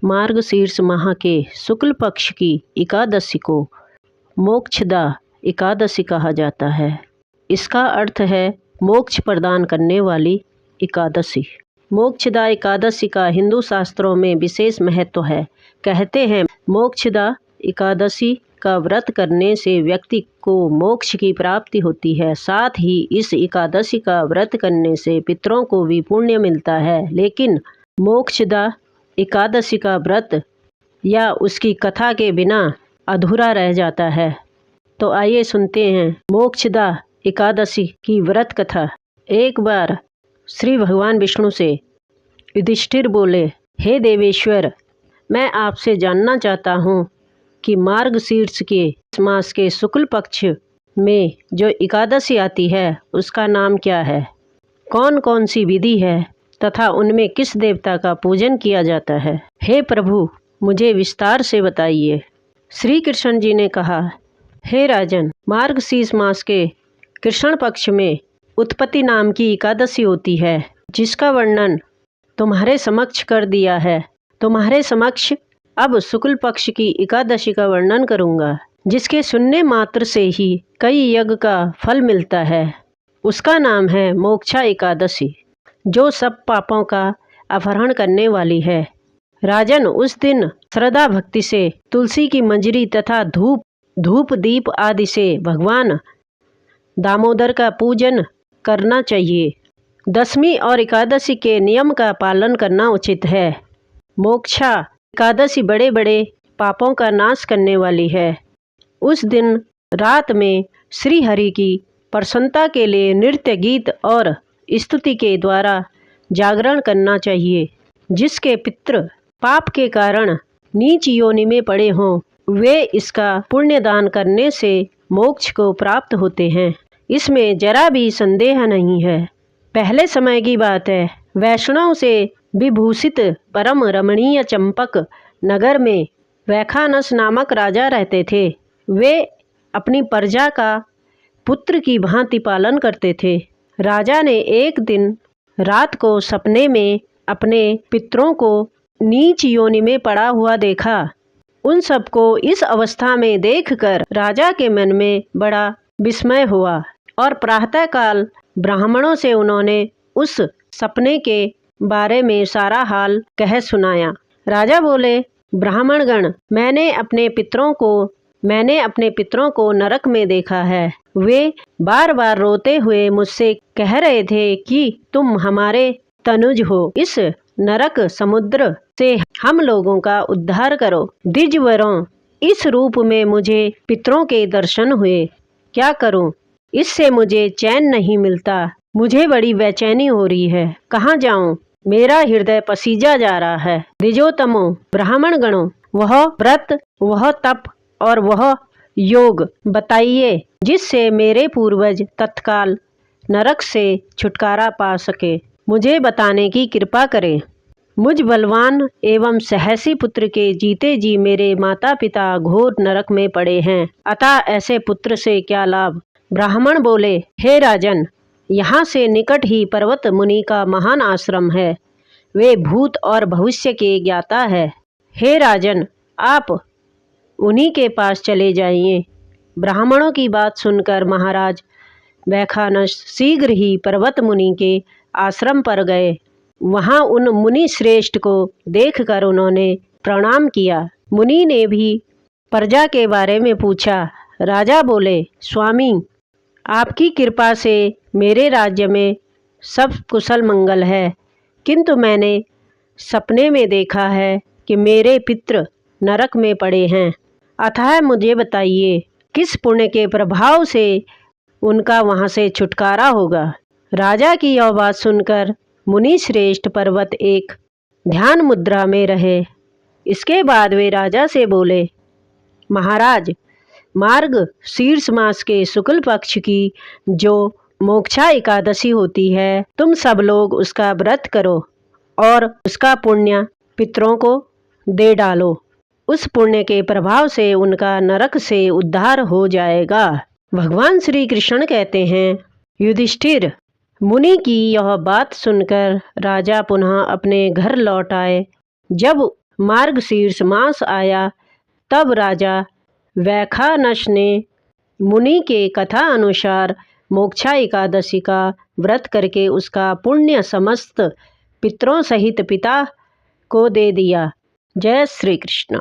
मार्गशीर्ष माह के शुक्ल पक्ष की एकादशी को मोक्षदा एकादशी कहा जाता है। इसका अर्थ है मोक्ष प्रदान करने वाली एकादशी। मोक्षदा एकादशी का हिंदू शास्त्रों में विशेष महत्व है। कहते हैं मोक्षदा एकादशी का व्रत करने से व्यक्ति को मोक्ष की प्राप्ति होती है। साथ ही इस एकादशी का व्रत करने से पितरों को भी पुण्य मिलता है। लेकिन मोक्षदा एकादशी का व्रत या उसकी कथा के बिना अधूरा रह जाता है। तो आइए सुनते हैं मोक्षदा एकादशी की व्रत कथा। एक बार श्री भगवान विष्णु से युधिष्ठिर बोले, हे देवेश्वर, मैं आपसे जानना चाहता हूँ कि मार्गशीर्ष के मास के शुक्ल पक्ष में जो एकादशी आती है उसका नाम क्या है, कौन कौन सी विधि है तथा उनमें किस देवता का पूजन किया जाता है। हे प्रभु, मुझे विस्तार से बताइए। श्री कृष्ण जी ने कहा, हे राजन, मार्गशीर्ष मास के कृष्ण पक्ष में उत्पत्ति नाम की एकादशी होती है, जिसका वर्णन तुम्हारे समक्ष कर दिया है। तुम्हारे समक्ष अब शुक्ल पक्ष की एकादशी का वर्णन करूँगा, जिसके सुनने मात्र से ही कई यज्ञ का फल मिलता है। उसका नाम है मोक्षा एकादशी, जो सब पापों का अपहरण करने वाली है। राजन, उस दिन श्रद्धा भक्ति से तुलसी की मंजरी तथा धूप दीप आदि से भगवान दामोदर का पूजन करना चाहिए। दशमी और एकादशी के नियम का पालन करना उचित है। मोक्षा एकादशी बड़े बड़े पापों का नाश करने वाली है। उस दिन रात में श्री हरि की प्रसन्नता के लिए नृत्य गीत और स्तुति के द्वारा जागरण करना चाहिए। जिसके पितृ पाप के कारण नीच योनि में पड़े हों, वे इसका पुण्य दान करने से मोक्ष को प्राप्त होते हैं। इसमें जरा भी संदेह नहीं है। पहले समय की बात है, वैष्णव से विभूषित परम रमणीय चंपक नगर में वैखानस नामक राजा रहते थे। वे अपनी प्रजा का पुत्र की भांति पालन करते थे। राजा ने एक दिन रात को सपने में अपने पितरों को नीच योनि में पड़ा हुआ देखा। उन सबको इस अवस्था में देखकर राजा के मन में बड़ा विस्मय हुआ और प्रातःकाल ब्राह्मणों से उन्होंने उस सपने के बारे में सारा हाल कह सुनाया। राजा बोले, ब्राह्मणगण, मैंने अपने पितरों को नरक में देखा है। वे बार बार रोते हुए मुझसे कह रहे थे कि तुम हमारे तनुज हो, इस नरक समुद्र से हम लोगों का उद्धार करो। द्विजवरों, इस रूप में मुझे पितरों के दर्शन हुए। क्या करूं? इससे मुझे चैन नहीं मिलता। मुझे बड़ी बेचैनी हो रही है। कहाँ जाऊं? मेरा हृदय पसीजा जा रहा है। द्विजोत्तमों, ब्राह्मण गणों, वह व्रत, वह तप और वह योग बताइए जिससे मेरे पूर्वज तत्काल नरक से छुटकारा पा सके। मुझे बताने की कृपा करें। मुझ बलवान एवं साहसी पुत्र के जीते जी मेरे माता पिता घोर नरक में पड़े हैं, अतः ऐसे पुत्र से क्या लाभ। ब्राह्मण बोले, हे राजन, यहाँ से निकट ही पर्वत मुनि का महान आश्रम है। वे भूत और भविष्य के ज्ञाता है। हे राजन, आप उन्हीं के पास चले जाइए। ब्राह्मणों की बात सुनकर महाराज वैखानस शीघ्र ही पर्वत मुनि के आश्रम पर गए। वहां उन मुनि श्रेष्ठ को देखकर उन्होंने प्रणाम किया। मुनि ने भी प्रजा के बारे में पूछा। राजा बोले, स्वामी, आपकी कृपा से मेरे राज्य में सब कुशल मंगल है, किंतु मैंने सपने में देखा है कि मेरे पितृ नरक में पड़े हैं। अतः मुझे बताइए किस पुण्य के प्रभाव से उनका वहाँ से छुटकारा होगा। राजा की यह बात सुनकर मुनि श्रेष्ठ पर्वत एक ध्यान मुद्रा में रहे। इसके बाद वे राजा से बोले, महाराज, मार्ग शीर्ष मास के शुक्ल पक्ष की जो मोक्षा एकादशी होती है, तुम सब लोग उसका व्रत करो और उसका पुण्य पितरों को दे डालो। उस पुण्य के प्रभाव से उनका नरक से उद्धार हो जाएगा। भगवान श्री कृष्ण कहते हैं, युधिष्ठिर, मुनि की यह बात सुनकर राजा पुनः अपने घर लौट आए। जब मार्गशीर्ष मास आया तब राजा वैखानस ने मुनि के कथा अनुसार मोक्षा एकादशी का व्रत करके उसका पुण्य समस्त पितरों सहित पिता को दे दिया। जय श्री कृष्ण।